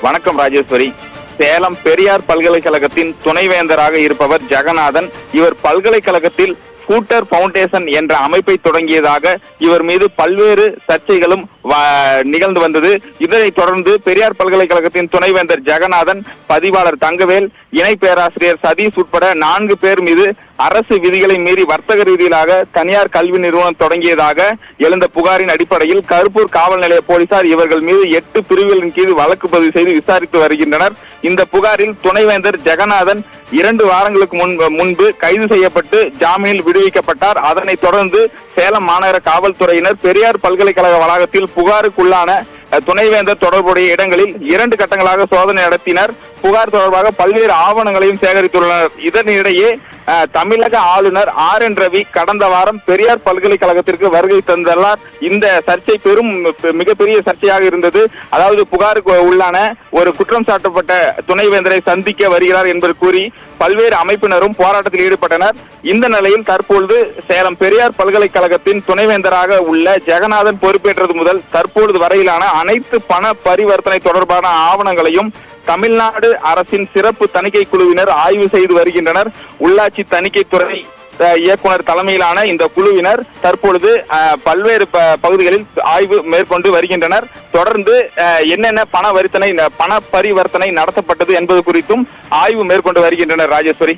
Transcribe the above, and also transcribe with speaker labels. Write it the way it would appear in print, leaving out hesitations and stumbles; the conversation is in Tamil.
Speaker 1: வணக்கம் ராஜேஸ்வரி. சேலம் பெரியார் பல்கலைக்கழகத்தின் துணைவேந்தராக இருப்பவர் ஜெகநாதன். இவர் பல்கலைக்கழகத்தில் ஸ்கூட்டர் பவுண்டேஷன் என்ற அமைப்பை தொடங்கியதாக இவர் மீது பல்வேறு சர்ச்சைகளும் நிகழ்ந்து வந்தது. இதனைத் தொடர்ந்து பெரியார் பல்கலைக்கழகத்தின் துணைவேந்தர் ஜெகநாதன், பதிவாளர் தங்கவேல், இணை பேராசிரியர் சதீஷ் உட்பட 4 பேர் மீது அரசு விதிகளை மீறி வர்த்தக ரீதியிலாக தனியார் கல்வி நிறுவனம் தொடங்கியதாக எழுந்த புகாரின் அடிப்படையில் கருப்பூர் காவல் நிலைய போலீசார் இவர்கள் மீது 8 பிரிவுகளின் கீழ் வழக்கு பதிவு செய்து விசாரித்து வருகின்றனர். இந்த புகாரில் துணைவேந்தர் ஜெகநாதன் 2 வாரங்களுக்கு முன்பு கைது செய்யப்பட்டு ஜாமீனில் விடுவிக்கப்பட்டார். அதனைத் தொடர்ந்து சேலம் மாநகர காவல்துறையினர் பெரியார் பல்கலைக்கழக வளாகத்தில் புகாருக்குள்ளான துணைவேந்தர் தொடர்புடைய இடங்களில் 2 கட்டங்களாக சோதனை நடத்தினர். புகார் தொடர்பாக பல்வேறு ஆவணங்களையும் சேகரித்துள்ளனர். இதனிடையே தமிழக ஆளுநர் RN ரவி கடந்த வாரம் பெரியார் பல்கலைக்கழகத்திற்கு வருகை தந்துள்ளார். இந்த சர்ச்சை மிகப்பெரிய சர்ச்சையாக இருந்தது. அதாவது புகாருக்கு உள்ளான ஒரு குற்றம் சாட்டப்பட்ட துணைவேந்தரை சந்திக்க வருகிறார் என்பது கூறி பல்வேறு அமைப்பினரும் போராட்டத்தில் ஈடுபட்டனர். இந்த நிலையில் தற்பொழுது சேலம் பெரியார் பல்கலைக்கழகத்தின் துணைவேந்தராக உள்ள ஜெகநாதன் பொறுப்பேற்றது முதல் தற்பொழுது வரையிலான அனைத்து பண பரிவர்த்தனை தொடர்பான ஆவணங்களையும் தமிழ்நாடு அரசின் சிறப்பு தணிக்கை குழுவினர் ஆய்வு செய்து வருகின்றனர். உள்ளாட்சி தணிக்கைத்துறை இயக்குனர் தலைமையிலான இந்த குழுவினர் தற்பொழுது பல்வேறு பகுதிகளில் ஆய்வு மேற்கொண்டு வருகின்றனர். தொடர்ந்து என்னென்ன பண பரிவர்த்தனை நடத்தப்பட்டது என்பது குறித்தும் ஆய்வு மேற்கொண்டு வருகின்றனர். ராஜேஸ்வரி.